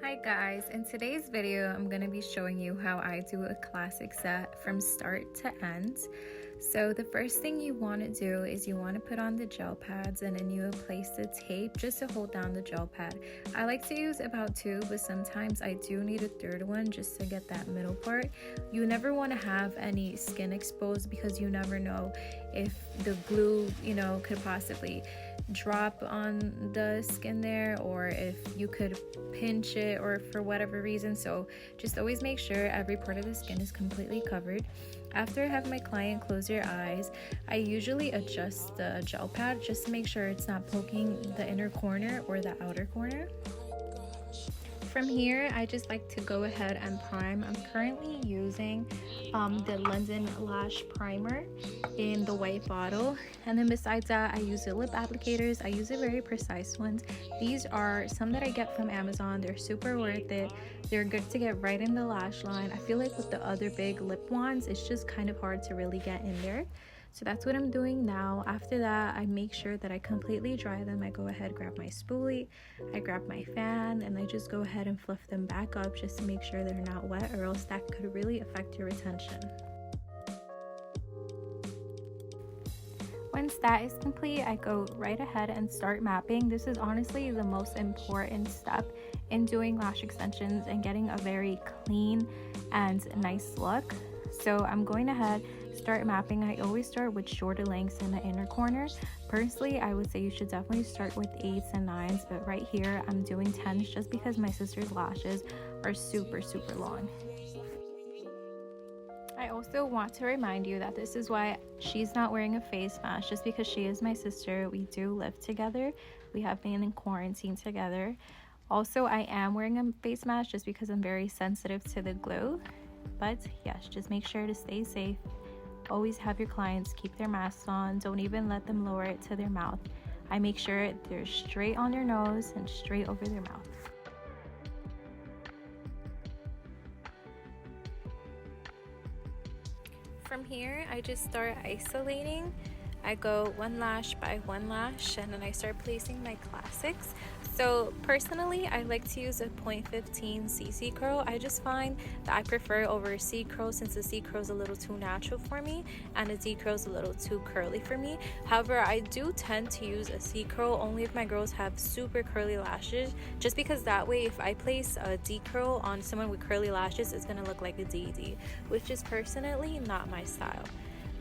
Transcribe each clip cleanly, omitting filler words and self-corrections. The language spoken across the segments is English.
Hi guys, in today's video I'm going to be showing you how I do a classic set from start to end. So the first thing you want to do is you want to put on the gel pads and then you place the tape just to hold down the gel pad. I like to use about 2, but sometimes I do need a 3rd one just to get that middle part. You never want to have any skin exposed because you never know if the glue, could possibly drop on the skin there, or if you could pinch it or for whatever reason. So just always make sure every part of the skin is completely covered. After I have my client close their eyes, I usually adjust the gel pad just to make sure it's not poking the inner corner or the outer corner. From here, I just like to go ahead and prime. I'm currently using the London Lash Primer in the white bottle. And then besides that, I use the lip applicators. I use the very precise ones. These are some that I get from Amazon. They're super worth it. They're good to get right in the lash line. I feel like with the other big lip ones, it's just kind of hard to really get in there. So that's what I'm doing now. After that, I make sure that I completely dry them. I go ahead, grab my spoolie, I grab my fan, and I just go ahead and fluff them back up just to make sure they're not wet, or else that could really affect your retention. Once that is complete, I go right ahead and start mapping. This is honestly the most important step in doing lash extensions and getting a very clean and nice look. So I'm going ahead, start mapping. I always start with shorter lengths in the inner corner. Personally, I would say you should definitely start with 8s and 9s, but right here I'm doing 10s just because my sister's lashes are super long. I also want to remind you that this is why she's not wearing a face mask, just because she is my sister. We do live together. We have been in quarantine together. Also, I am wearing a face mask just because I'm very sensitive to the glue. But yes, just make sure to stay safe. Always have your clients keep their masks on. Don't even let them lower it to their mouth. I make sure they're straight on their nose and straight over their mouth. From here, I just start isolating. I go one lash by one lash, and then I start placing my classics. So personally, I like to use a 0.15 CC curl. I just find that I prefer over a C curl, since the C curl is a little too natural for me and the D curl is a little too curly for me. However, I do tend to use a C curl only if my girls have super curly lashes, just because that way if I place a D curl on someone with curly lashes, it's gonna look like a DD, which is personally not my style.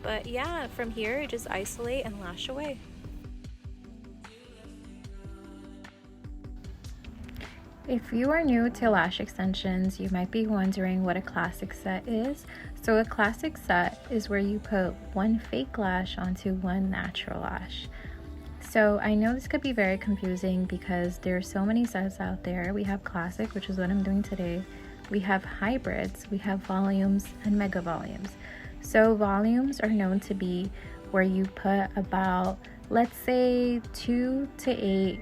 But yeah, from here, just isolate and lash away. If you are new to lash extensions, you might be wondering what a classic set is. So a classic set is where you put one fake lash onto one natural lash. So I know this could be very confusing because there are so many sets out there. We have classic, which is what I'm doing today. We have hybrids, we have volumes, and mega volumes. So volumes are known to be where you put about, let's say, 2 to 8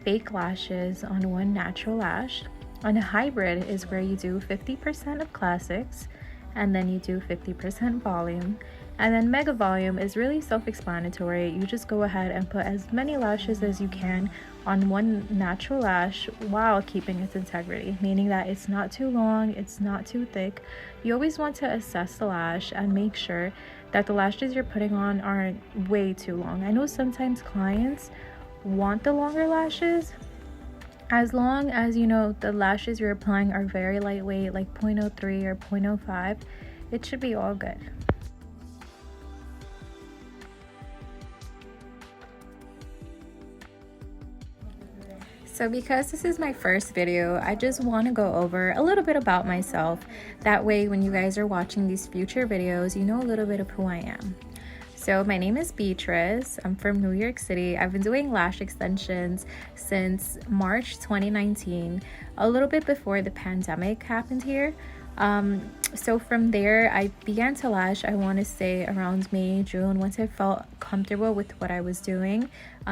fake lashes on one natural lash. And a hybrid is where you do 50% of classics and then you do 50% volume. And then mega volume is really self-explanatory. You just go ahead and put as many lashes as you can on one natural lash while keeping its integrity, meaning that it's not too long, it's not too thick. You always want to assess the lash and make sure that the lashes you're putting on aren't way too long. I know sometimes clients want the longer lashes. As long as the lashes you're applying are very lightweight, like 0.03 or 0.05, it should be all good. So because this is my first video, I just want to go over a little bit about myself. That way when you guys are watching these future videos, you know a little bit of who I am. So my name is Beatrice. I'm from New York City. I've been doing lash extensions since March 2019, a little bit before the pandemic happened here. So from there, I began to lash, I want to say around May, June, once I felt comfortable with what I was doing.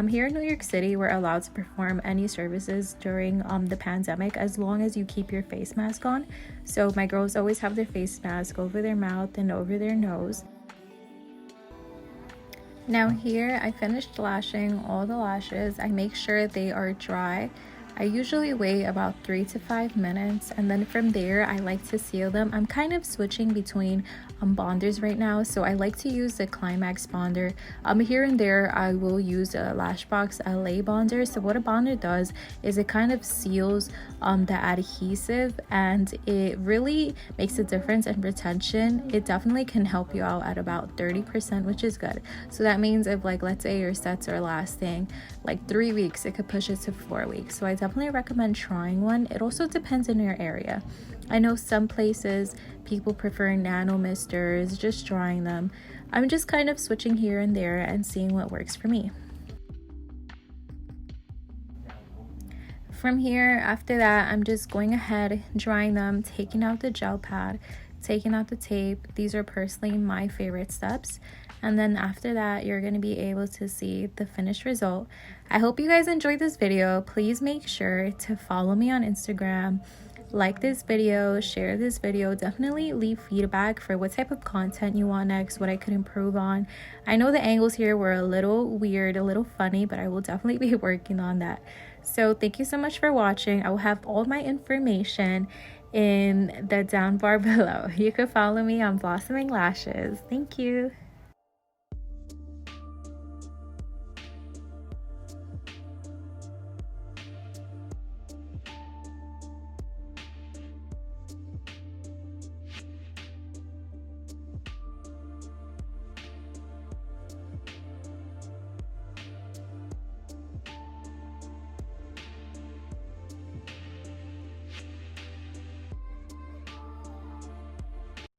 Here in New York City, we're allowed to perform any services during the pandemic as long as you keep your face mask on. So my girls always have their face mask over their mouth and over their nose. Now here, I finished lashing all the lashes. I make sure they are dry I usually wait about 3 to 5 minutes, and then from there I like to seal them. I'm kind of switching between bonders right now, so I like to use the Climax bonder. Here and there I will use a Lashbox LA bonder. So what a bonder does is it kind of seals the adhesive, and it really makes a difference in retention. It definitely can help you out at about 30%, which is good. So that means if, like, let's say your sets are lasting like 3 weeks, it could push it to 4 weeks. So I definitely recommend trying one. It also depends on your area. I know some places people prefer nano misters, just drying them. I'm just kind of switching here and there and seeing what works for me. From here, after that, I'm just going ahead, drying them, taking out the gel pad, taking out the tape. These are personally my favorite steps. And then after that, you're going to be able to see the finished result. I hope you guys enjoyed this video. Please make sure to follow me on Instagram, like this video, share this video. Definitely leave feedback for what type of content you want next, what I could improve on. I know the angles here were a little weird, a little funny, but I will definitely be working on that. So thank you so much for watching. I will have all my information in the down bar below. You can follow me on Blossoming Lashes. Thank you.